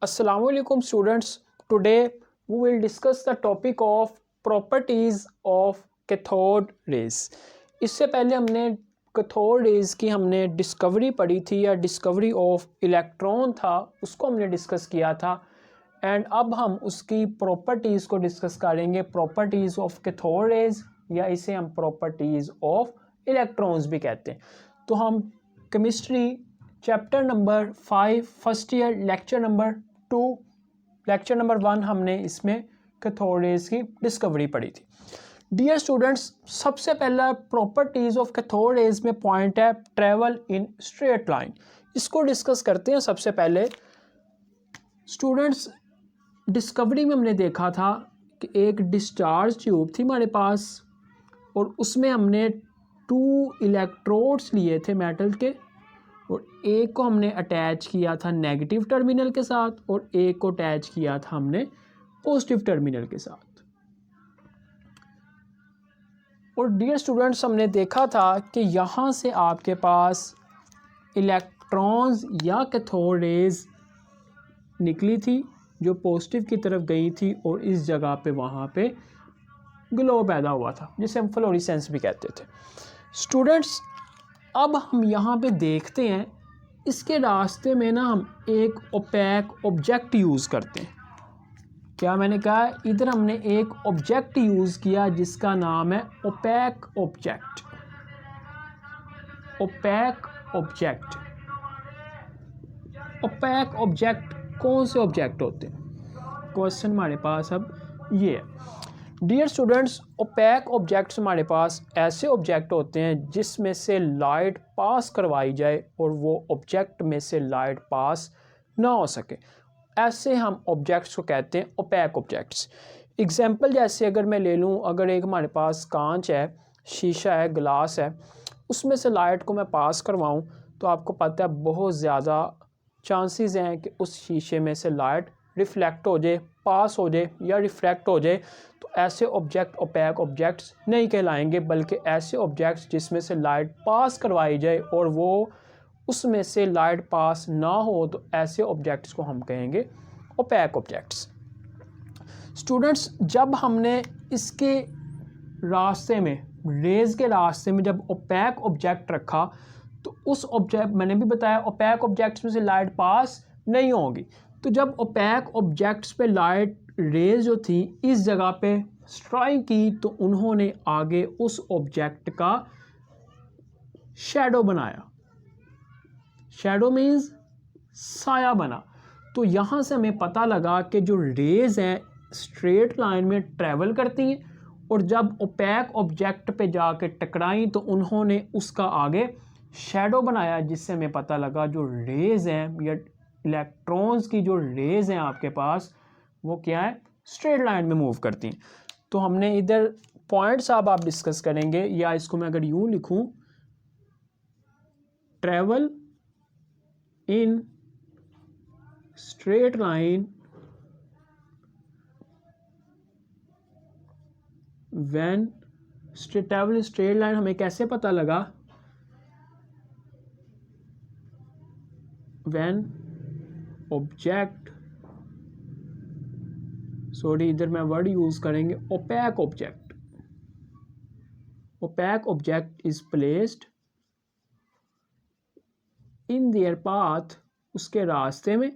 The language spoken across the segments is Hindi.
Assalamualaikum students. Today we will discuss the topic of properties of cathode rays. इससे पहले हमने कैथोड रेज की हमने डिस्कवरी पढ़ी थी या डिस्कवरी ऑफ इलेक्ट्रॉन था उसको हमने डिस्कस किया था एंड अब हम उसकी प्रॉपर्टीज़ को डिस्कस करेंगे। प्रॉपर्टीज़ ऑफ कैथोड रेज या इसे हम प्रॉपर्टीज़ ऑफ इलेक्ट्रॉन्स भी कहते हैं। तो हम chemistry chapter number 5 first year lecture number 2 lecture number 1 हमने इसमें कैथोड रेज की डिस्कवरी पढ़ी थी। डियर स्टूडेंट्स, सबसे पहला प्रॉपर्टीज़ ऑफ कैथोड रेज में पॉइंट है ट्रेवल इन स्ट्रेट लाइन। इसको डिस्कस करते हैं। सबसे पहले स्टूडेंट्स, डिस्कवरी में हमने देखा था कि एक डिस्चार्ज ट्यूब थी हमारे पास और उसमें हमने 2 इलेक्ट्रोड्स लिए थे मेटल के और एक को हमने अटैच किया था नेगेटिव टर्मिनल के साथ और एक को अटैच किया था हमने पॉजिटिव टर्मिनल के साथ। और डियर स्टूडेंट्स, हमने देखा था कि यहाँ से आपके पास इलेक्ट्रॉन्स या कैथोड रेज निकली थी जो पॉजिटिव की तरफ गई थी और इस जगह पे वहाँ पे ग्लो पैदा हुआ था जिसे हम फ्लोरेसेंस भी कहते थे। स्टूडेंट्स, अब हम यहाँ पे देखते हैं इसके रास्ते में ना हम एक ओपैक ऑब्जेक्ट यूज़ करते हैं। क्या मैंने कहा? इधर हमने एक ऑब्जेक्ट यूज़ किया जिसका नाम है opaque object. Opaque object. Opaque object कौन से ऑब्जेक्ट होते हैं? क्वेश्चन हमारे पास अब ये है। डियर स्टूडेंट्स, ओपैक ऑब्जेक्ट्स हमारे पास ऐसे ऑब्जेक्ट होते हैं जिसमें से लाइट पास करवाई जाए और वो ऑब्जेक्ट में से लाइट पास ना हो सके। ऐसे हम ऑब्जेक्ट्स को कहते हैं ओपैक ऑब्जेक्ट्स। एग्जांपल जैसे अगर मैं ले लूँ, अगर एक हमारे पास कांच है, शीशा है, ग्लास है, उसमें से लाइट को मैं पास करवाऊँ तो आपको पता है बहुत ज़्यादा चांसेस हैं कि उस शीशे में से लाइट रिफ्लेक्ट हो जाए, पास हो जाए या रिफ्रैक्ट हो जाए। तो ऐसे ऑब्जेक्ट ओपैक ऑब्जेक्ट्स नहीं कहलाएंगे, बल्कि ऐसे ऑब्जेक्ट्स जिसमें से लाइट पास करवाई जाए और वो उसमें से लाइट पास ना हो तो ऐसे ऑब्जेक्ट्स को हम कहेंगे ओपैक ऑब्जेक्ट्स। स्टूडेंट्स, जब हमने इसके रास्ते में, रेज के रास्ते में जब ओपैक ऑब्जेक्ट रखा तो उस ऑब्जेक्ट, मैंने भी बताया ओपैक ऑब्जेक्ट्स में से लाइट पास नहीं होगी। तो जब ओपैक ऑब्जेक्ट्स पे लाइट रेज जो थी इस जगह पे स्ट्राइक की तो उन्होंने आगे उस ऑब्जेक्ट का शैडो बनाया। शैडो मीन्स साया बना। तो यहाँ से हमें पता लगा कि जो रेज हैं स्ट्रेट लाइन में ट्रैवल करती हैं और जब ओपैक ऑब्जेक्ट पे जाके टकराई तो उन्होंने उसका आगे शैडो बनाया, जिससे हमें पता लगा जो रेज हैं या इलेक्ट्रॉन्स की जो रेज हैं आपके पास वो क्या है, स्ट्रेट लाइन में मूव करती हैं। तो हमने इधर पॉइंट्स अब आप डिस्कस करेंगे, या इसको मैं अगर यूं लिखूं, travel in straight line when travel in straight line हमें कैसे पता लगा? व्हेन ऑब्जेक्ट, सॉरी इधर मैं वर्ड यूज करेंगे opaque object. Opaque object is placed in their path, उसके रास्ते में,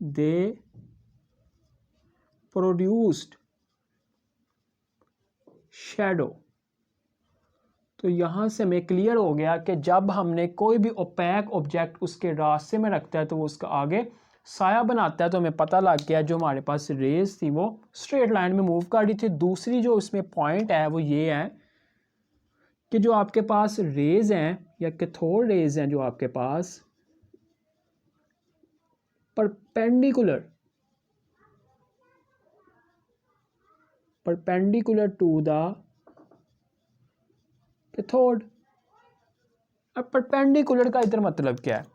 दे प्रोड्यूस्ड शैडो। तो यहाँ से हमें क्लियर हो गया कि जब हमने कोई भी ओपैक ऑब्जेक्ट उसके रास्ते में रखता है तो वो उसका आगे साया बनाता है। तो हमें पता लग गया जो हमारे पास रेज थी वो स्ट्रेट लाइन में मूव कर रही थी। दूसरी जो इसमें पॉइंट है वो ये है कि जो आपके पास रेज हैं या कैथोड रेज हैं जो आपके पास परपेंडिकुलर टू द कैथोड। अब परपेंडिकुलर का इधर मतलब क्या है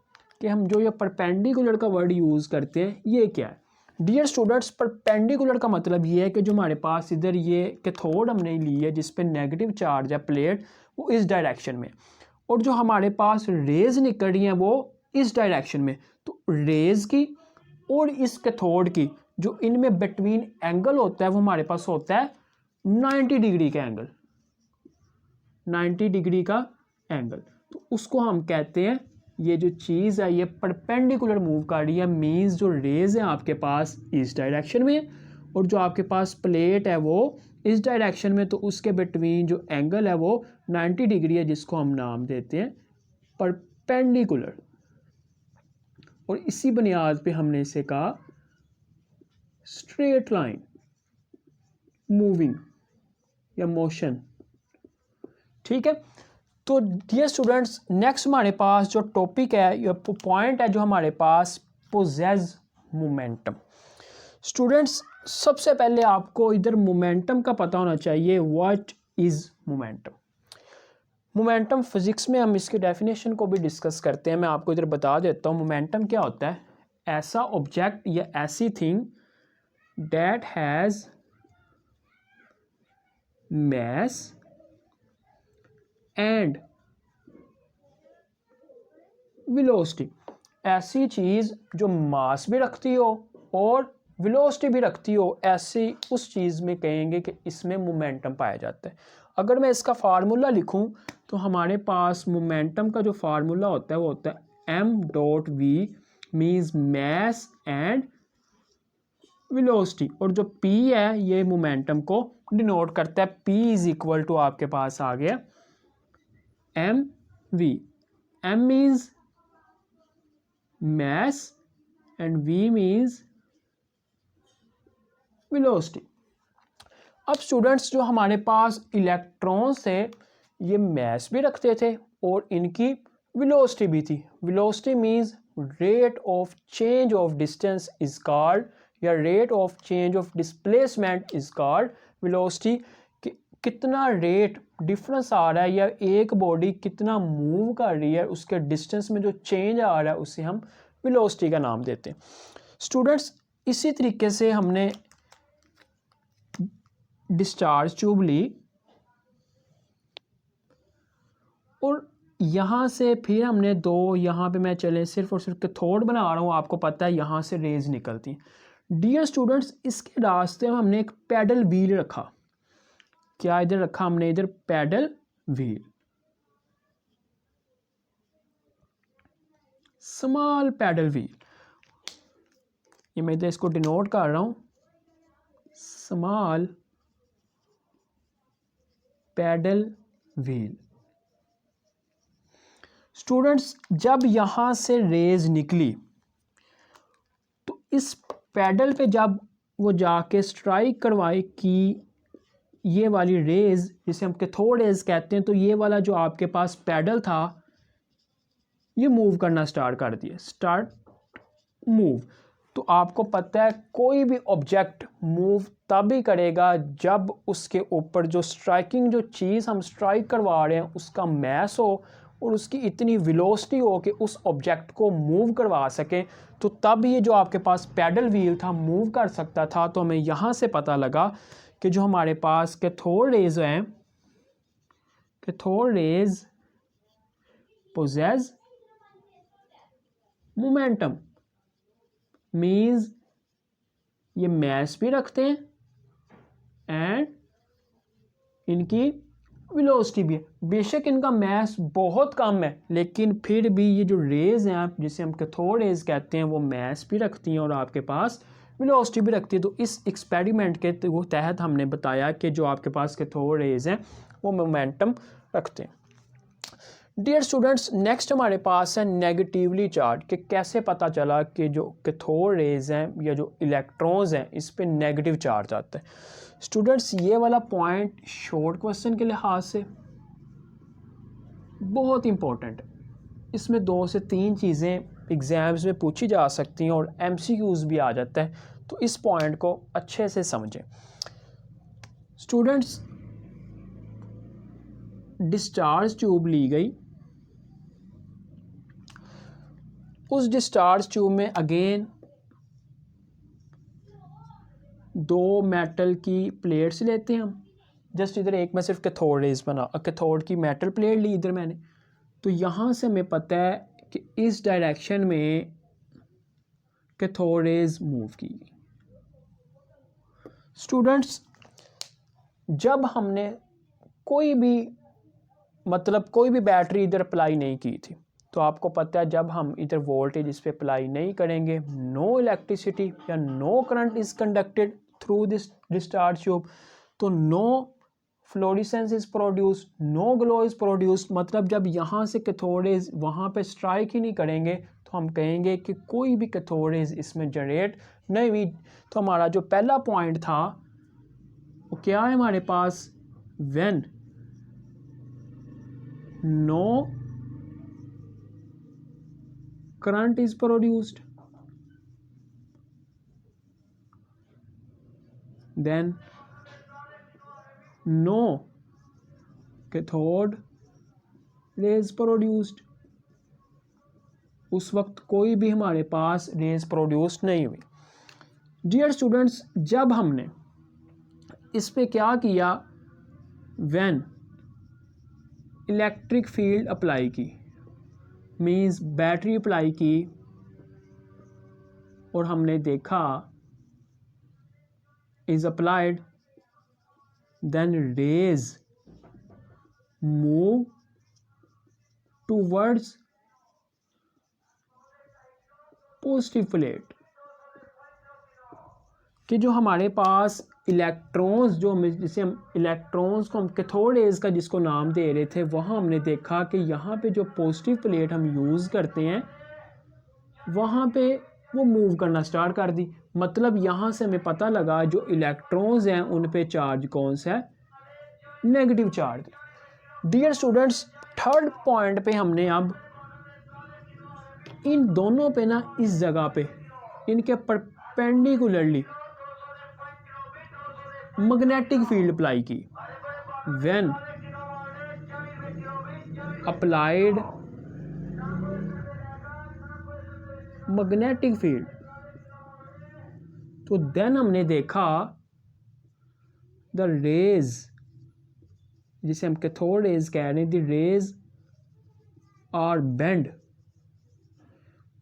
कि हम जो ये परपेंडिकुलर का वर्ड यूज़ करते हैं ये क्या है? डियर स्टूडेंट्स, परपेंडिकुलर का मतलब ये है कि जो हमारे पास इधर ये कैथोड हमने ली है जिस पे नेगेटिव चार्ज है प्लेट, वो इस डायरेक्शन में, और जो हमारे पास रेज निकल रही हैं वो इस डायरेक्शन में। तो रेज की और इस कैथोड की जो इनमें बिटवीन एंगल होता है वो हमारे पास होता है 90 डिग्री का एंगल, 90 डिग्री का एंगल। तो उसको हम कहते हैं, ये जो चीज़ है ये परपेंडिकुलर मूव कर रही है, मींस जो रेज है आपके पास इस डायरेक्शन में और जो आपके पास प्लेट है वो इस डायरेक्शन में, तो उसके बिटवीन जो एंगल है वो 90 डिग्री है, जिसको हम नाम देते हैं परपेंडिकुलर। और इसी बुनियाद पे हमने इसे कहा स्ट्रेट लाइन मूविंग या मोशन। ठीक है, तो डियर स्टूडेंट्स नेक्स्ट हमारे पास जो टॉपिक है या पॉइंट है जो हमारे पास पोजेस मोमेंटम। स्टूडेंट्स सबसे पहले आपको इधर मोमेंटम का पता होना चाहिए, what is momentum. Momentum physics में हम इसकी डेफिनेशन को भी डिस्कस करते हैं, मैं आपको इधर बता देता हूँ। मोमेंटम क्या होता है, ऐसा ऑब्जेक्ट या ऐसी thing that has mass and velocity, ऐसी चीज़ जो मास भी रखती हो और वेलोसिटी भी रखती हो, ऐसी उस चीज़ में कहेंगे कि इसमें मोमेंटम पाया जाता है। अगर मैं इसका फार्मूला लिखूं तो हमारे पास मोमेंटम का जो फार्मूला होता है वो होता है m.v means mess and velocity, और जो p है ये मोमेंटम को डिनोट करता है। p इज इक्वल टू आपके पास आ गया mv, m means mass and v means velocity। अब स्टूडेंट्स जो हमारे पास इलेक्ट्रॉन्स थे ये mass भी रखते थे और इनकी velocity भी थी। velocity means rate of change of distance is called या rate of change of displacement is called velocity। कितना रेट डिफरेंस आ रहा है या एक बॉडी कितना मूव कर रही है उसके डिस्टेंस में जो चेंज आ रहा है उसे हम वेलोसिटी का नाम देते हैं। स्टूडेंट्स इसी तरीके से हमने डिस्चार्ज ट्यूब ली और यहाँ से फिर हमने दो, यहाँ पे मैं चले सिर्फ और सिर्फ कैथोड बना रहा हूँ, आपको पता है यहाँ से रेज निकलती हैं। डियर स्टूडेंट्स इसके रास्ते में हमने एक पैडल व्हील रखा। क्या इधर रखा हमने, इधर paddle wheel, small paddle wheel, ये मैं इधर इसको डिनोट कर रहा हूं स्मॉल पैडल व्हील। स्टूडेंट्स जब यहां से रेज निकली तो इस पैडल पे जब वो जाके स्ट्राइक करवाई कि ये वाली रेज जिसे हम कैथोड रेज कहते हैं, तो ये वाला जो आपके पास पैडल था ये मूव करना स्टार्ट कर दिया, स्टार्ट मूव। तो आपको पता है कोई भी ऑब्जेक्ट मूव तभी करेगा जब उसके ऊपर जो स्ट्राइकिंग जो चीज़ हम स्ट्राइक करवा रहे हैं उसका मैस हो और उसकी इतनी वेलोसिटी हो कि उस ऑब्जेक्ट को मूव करवा सके, तो तब ये जो आपके पास पैडल व्हील था मूव कर सकता था। तो हमें यहाँ से पता लगा कि जो हमारे पास कैथोड रेज हैं, cathode rays possess momentum, means ये मैस भी रखते हैं एंड इनकी वेलोसिटी भी है। बेशक इनका मैस बहुत कम है लेकिन फिर भी ये जो रेज हैं जिसे हम कैथोड रेज कहते हैं वो मैस भी रखती हैं और आपके पास वेलोसिटी भी रखती है। तो इस एक्सपेरिमेंट के तहत हमने बताया कि जो आपके पास कैथोड रेज हैं वो मोमेंटम रखते हैं। डियर स्टूडेंट्स नेक्स्ट हमारे पास है नेगेटिवली चार्ज, कि कैसे पता चला कि जो कैथोड रेज हैं या जो इलेक्ट्रॉन्स हैं इस पे नेगेटिव चार्ज आता है। स्टूडेंट्स ये वाला पॉइंट शॉर्ट क्वेश्चन के लिहाज से बहुत इंपॉर्टेंट है, इसमें 2 से 3 चीज़ें एग्जाम्स में पूछी जा सकती हैं और MCQs भी आ जाता है, तो इस पॉइंट को अच्छे से समझें। स्टूडेंट्स डिस्चार्ज ट्यूब ली गई, उस डिस्चार्ज ट्यूब में अगेन 2 मेटल की प्लेट्स लेते हैं हम। जस्ट इधर एक मैं सिर्फ कैथोड रेज बना, कैथोड की मेटल प्लेट ली इधर मैंने, तो यहाँ से हमें पता है कि इस डायरेक्शन में कैथोड रेज मूव की गई। स्टूडेंट्स, जब हमने कोई भी बैटरी इधर अप्लाई नहीं की थी, तो आपको पता है जब हम इधर वोल्टेज इस पे अप्लाई नहीं करेंगे, नो इलेक्ट्रिसिटी या no current is conducted through this discharge tube, तो no fluorescence is produce, no glow is produce. मतलब जब यहाँ से कैथोड रेज वहाँ पे स्ट्राइक ही नहीं करेंगे तो हम कहेंगे कि कोई भी कैथोड रेज इसमें जनरेट नहीं हुई। तो हमारा जो पहला पॉइंट था वो क्या है हमारे पास, when no current is produced then no cathode rays produced, उस वक्त कोई भी हमारे पास रेज प्रोड्यूस नहीं हुई। डियर स्टूडेंट्स, जब हमने इस पे क्या किया, व्हेन इलेक्ट्रिक फील्ड अप्लाई की, मींस बैटरी अप्लाई की, और हमने देखा is applied, then rays move towards positive plate, कि जो हमारे पास इलेक्ट्रॉन्स, जिसे हम इलेक्ट्रॉन्स को हम कैथोड रेज का जिसको नाम दे रहे थे, वहाँ हमने देखा कि यहाँ पे जो पॉजिटिव प्लेट हम यूज़ करते हैं वहाँ पे वो मूव करना स्टार्ट कर दी। मतलब यहाँ से हमें पता लगा जो इलेक्ट्रॉन्स हैं उन पे चार्ज कौन सा है, negative charge. Dear students, third point पे हमने अब इन दोनों पे ना, इस जगह पे इनके परपेंडिकुलरली मैग्नेटिक फील्ड अप्लाई की। व्हेन अप्लाइड मैग्नेटिक फील्ड, तो देन हमने देखा द रेज, जिसे हम कैथोड रेज कह रहे हैं, द रेज आर बेंड,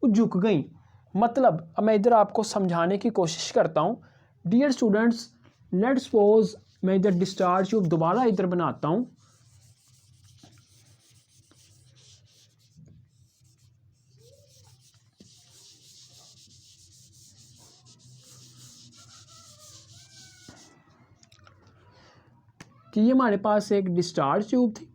वो झुक गई। मतलब अब मैं इधर आपको समझाने की कोशिश करता हूँ। डियर स्टूडेंट्स, लेट सपोज मैं इधर डिस्चार्ज ट्यूब दोबारा इधर बनाता हूँ, कि ये हमारे पास एक डिस्चार्ज ट्यूब थी,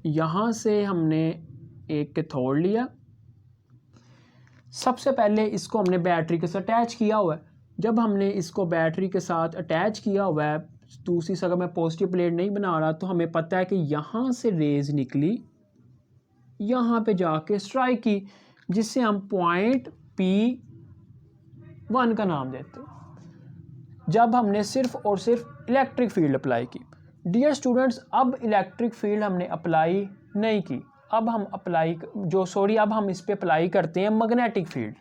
यहाँ से हमने एक कैथोड लिया, सबसे पहले इसको हमने बैटरी के साथ अटैच किया हुआ है। जब हमने इसको बैटरी के साथ अटैच किया हुआ है, दूसरी जगह मैं पॉजिटिव प्लेट नहीं बना रहा, तो हमें पता है कि यहाँ से रेज निकली, यहाँ पे जाके स्ट्राइक की, जिससे हम पॉइंट P1 का नाम देते हैं, जब हमने सिर्फ और सिर्फ इलेक्ट्रिक फील्ड अप्लाई की। डियर स्टूडेंट्स, अब इलेक्ट्रिक फील्ड हमने अप्लाई नहीं की, अब हम अब हम इस पे अप्लाई करते हैं मैग्नेटिक फील्ड,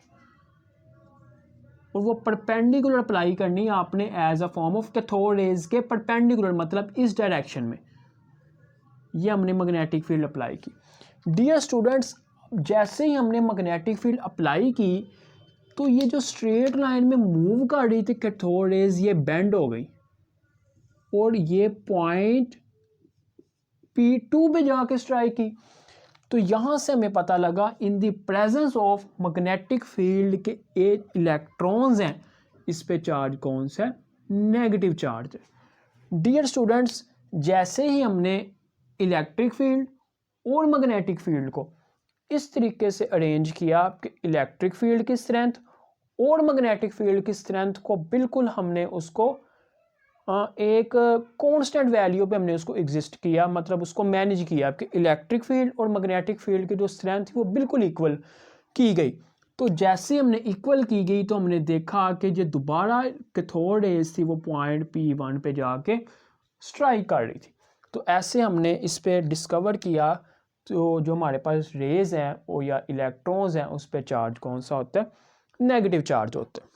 और वो परपेंडिकुलर अप्लाई करनी है आपने as a form of cathode rays के परपेंडिकुलर, मतलब इस डायरेक्शन में, ये हमने मैग्नेटिक फील्ड अप्लाई की। डियर स्टूडेंट्स, जैसे ही हमने मैग्नेटिक फील्ड अप्लाई की, तो ये जो स्ट्रेट लाइन में मूव कर रही थी कैथोड रेज, ये बेंड हो गई और ये पॉइंट P2 पे जाके स्ट्राइक की। तो यहाँ से हमें पता लगा in the presence of magnetic field के 8 इलेक्ट्रॉन्स हैं, इस पे चार्ज कौन सा है, नेगेटिव चार्ज है। डियर स्टूडेंट्स, जैसे ही हमने इलेक्ट्रिक फील्ड और मैग्नेटिक फील्ड को इस तरीके से अरेंज किया कि इलेक्ट्रिक फील्ड की स्ट्रेंथ और मैग्नेटिक फील्ड की स्ट्रेंथ को बिल्कुल हमने उसको एक कांस्टेंट वैल्यू पे हमने उसको एग्जिस्ट किया, मतलब उसको मैनेज किया कि इलेक्ट्रिक फील्ड और मैग्नेटिक फील्ड की जो स्ट्रेंथ थी वो बिल्कुल इक्वल की गई। तो जैसे हमने इक्वल की गई तो हमने देखा कि जो दोबारा कैथोड रेज थी वो पॉइंट P1 पे जाके स्ट्राइक कर रही थी। तो ऐसे हमने इस पे डिस्कवर किया तो जो हमारे पास रेज हैं वो या इलेक्ट्रॉन्स हैं उस पर चार्ज कौन सा होता है, नेगेटिव चार्ज होता है।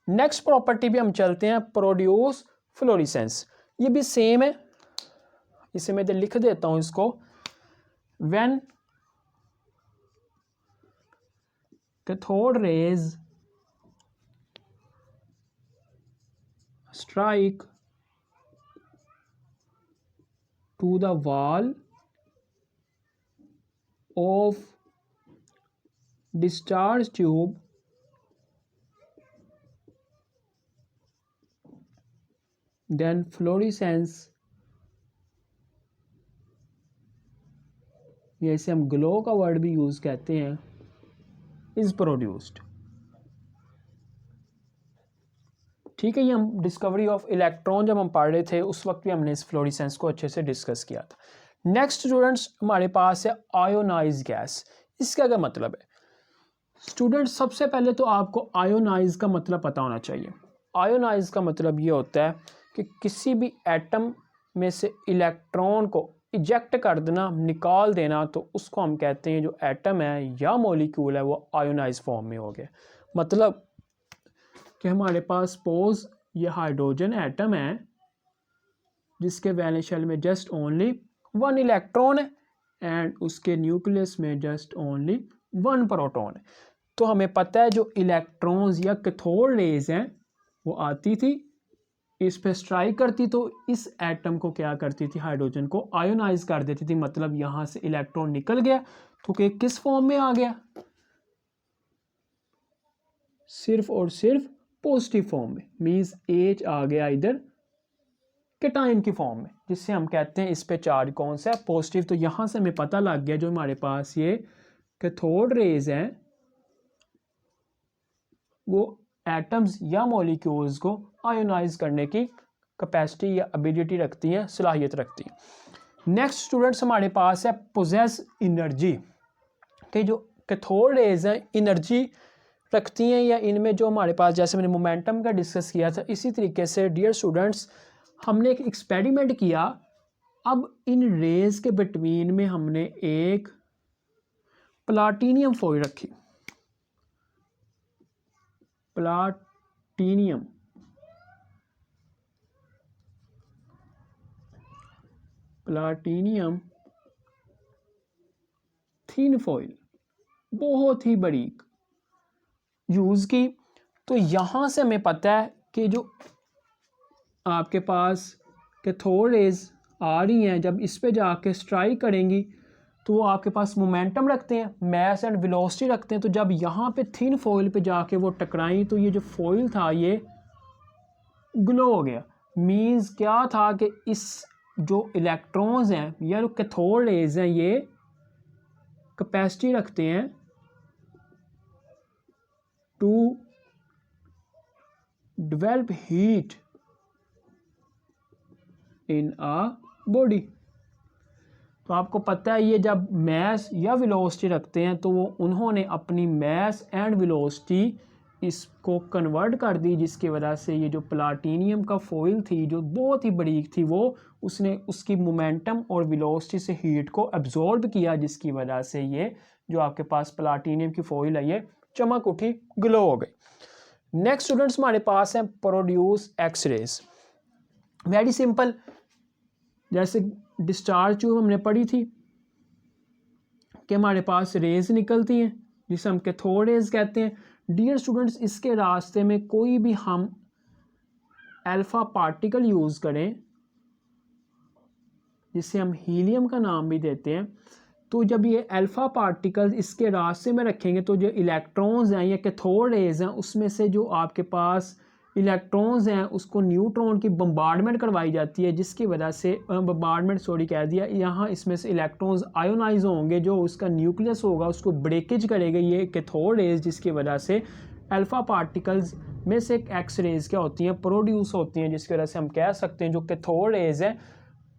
नेक्स्ट प्रॉपर्टी भी हम चलते हैं, प्रोड्यूस फ्लोरेसेंस। ये भी सेम है, इसे मैं इधर लिख देता हूँ इसको। When cathode rays strike to the wall of discharge tube then fluorescence, जैसे हम ग्लो का वर्ड भी यूज़ कहते हैं, इज़ प्रोड्यूस्ड। ठीक है, ये हम डिस्कवरी ऑफ इलेक्ट्रॉन जब हम पढ़ रहे थे उस वक्त भी हमने इस फ्लोरेसेंस को अच्छे से डिस्कस किया था। नेक्स्ट स्टूडेंट्स हमारे पास है आयोनाइज गैस। इसका क्या मतलब है स्टूडेंट्स? सबसे पहले तो आपको आयोनाइज का मतलब पता होना चाहिए। आयोनाइज का मतलब ये होता है कि किसी भी एटम में से इलेक्ट्रॉन को इजेक्ट कर देना, निकाल देना, तो उसको हम कहते हैं जो एटम है या मॉलिक्यूल है वो आयोनाइज फॉर्म में हो गया। मतलब कि हमारे पास सपोज ये हाइड्रोजन एटम है जिसके वैलेंस शेल में जस्ट ओनली 1 इलेक्ट्रॉन है एंड उसके न्यूक्लियस में जस्ट ओनली 1 प्रोटॉन है। तो हमें पता है जो इलेक्ट्रॉन्स या कैथोड रेज हैं वो आती थी, इस पे स्ट्राइक करती तो इस एटम को क्या करती थी, हाइड्रोजन को आयोनाइज कर देती थी। मतलब यहाँ से इलेक्ट्रॉन निकल गया तो कि किस फॉर्म में आ गया, सिर्फ और सिर्फ पॉजिटिव फॉर्म में, मीन्स H आ गया इधर कैटायन की फॉर्म में, जिससे हम कहते हैं इस पे चार्ज कौन सा है, पॉजिटिव। तो यहाँ से हमें पता लग गया जो हमारे पास ये कैथोड रेज हैं वो एटम्स या मॉलिक्यूल्स को आयोनाइज करने की कैपेसिटी या एबिलिटी रखती हैं, सलाहियत रखती हैं। नेक्स्ट स्टूडेंट्स हमारे पास है पोजेस एनर्जी, कि जो कैथोड रेज हैं एनर्जी रखती हैं या इनमें जो हमारे पास, जैसे मैंने मोमेंटम का डिस्कस किया था, इसी तरीके से डियर स्टूडेंट्स हमने एक एक्सपेरिमेंट किया। अब इन रेज के बिटवीन में हमने एक प्लाटीनियम फॉइल रखी, प्लाटीनियम थिन फॉइल बहुत ही बारीक यूज़ की। तो यहाँ से हमें पता है कि जो आपके पास कैथोड रेज आ रही हैं जब इस पे जाके स्ट्राइक करेंगी तो वो आपके पास मोमेंटम रखते हैं, मैस एंड वेलोसिटी रखते हैं। तो जब यहाँ पे थिन फॉइल पे जाके वो टकराई तो ये जो फॉइल था ये ग्लो हो गया। मींस क्या था कि इस जो इलेक्ट्रॉन्स हैं या जो कैथोड रेज हैं ये कैपेसिटी रखते हैं to develop heat in a body. तो आपको पता है ये जब मैस या वेलोसिटी रखते हैं तो वो उन्होंने अपनी मैस एंड वेलोसिटी इसको कन्वर्ट कर दी, जिसकी वजह से ये जो प्लाटीनियम का फॉइल थी जो बहुत ही बारीक थी वो उसने उसकी मोमेंटम और वेलोसिटी से हीट को एब्जॉर्ब किया, जिसकी वजह से ये जो आपके पास प्लाटीनियम की फॉइल है ये चमक उठी, ग्लो हो गई। नेक्स्ट स्टूडेंट्स हमारे पास है produce X rays. Very simple, जैसे डिस्चार्ज ट्यूब हमने पढ़ी थी कि हमारे पास रेज निकलती हैं जिसे हम कैथोड रेज कहते हैं। डियर स्टूडेंट्स इसके रास्ते में कोई भी हम अल्फा पार्टिकल यूज़ करें जिसे हम हीलियम का नाम भी देते हैं, तो जब ये अल्फा पार्टिकल इसके रास्ते में रखेंगे तो जो इलेक्ट्रॉन्स हैं या कैथोड रेज हैं उसमें से जो आपके पास इलेक्ट्रॉन्स हैं उसको न्यूट्रॉन की बम्बार्डमेंट करवाई जाती है, जिसकी वजह से बम्बार्डमेंट कह दिया, यहाँ इसमें से इलेक्ट्रॉन्स आयोनाइज होंगे, जो उसका न्यूक्लियस होगा उसको ब्रेकेज करेगा ये कैथोड रेज, जिसकी वजह से अल्फा पार्टिकल्स में से एक्स रेज क्या होती हैं, प्रोड्यूस होती हैं, जिसकी वजह से हम कह सकते हैं जो कैथोड रेज हैं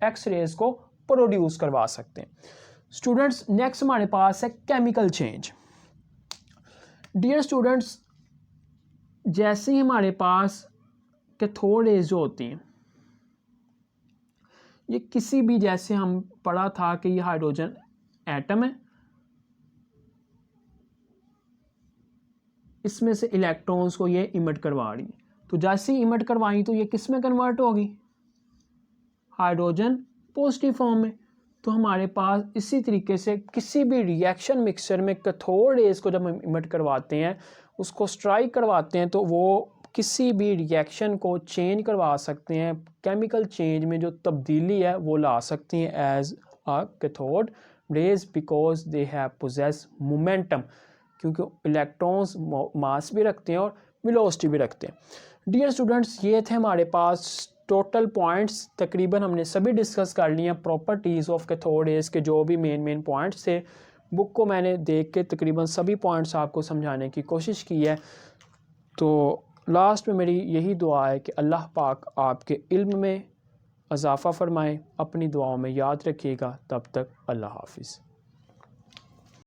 एक्स रेज को प्रोड्यूस करवा सकते हैं। स्टूडेंट्स नेक्स्ट हमारे पास है केमिकल चेंज। डियर स्टूडेंट्स जैसे ही हमारे पास कैथोड रेज जो होती हैं ये किसी भी, जैसे हम पढ़ा था कि ये हाइड्रोजन एटम है, इसमें से इलेक्ट्रॉन्स को ये इमिट करवा रही है, तो जैसे ही इमिट करवाई तो ये किस में कन्वर्ट होगी, हाइड्रोजन पॉजिटिव फॉर्म में। तो हमारे पास इसी तरीके से किसी भी रिएक्शन मिक्सचर में कैथोड रेज़ को जब हम इमिट करवाते हैं, उसको स्ट्राइक करवाते हैं, तो वो किसी भी रिएक्शन को चेंज करवा सकते हैं। केमिकल चेंज में जो तब्दीली है वो ला सकते हैं as a cathode rays because they have possess momentum, क्योंकि इलेक्ट्रॉन्स मास भी रखते हैं और वेलोसिटी भी रखते हैं। डियर स्टूडेंट्स, ये थे हमारे पास टोटल पॉइंट्स, तकरीबन हमने सभी डिस्कस कर लिए हैं प्रॉपर्टीज़ ऑफ कैथोड रेज के जो भी मेन पॉइंट्स थे। बुक को मैंने देख के तकरीबन सभी पॉइंट्स आपको समझाने की कोशिश की है। तो लास्ट में मेरी यही दुआ है कि अल्लाह पाक आपके इल्म में इजाफ़ा फ़रमाए। अपनी दुआओं में याद रखिएगा। तब तक अल्लाह हाफ़िज़।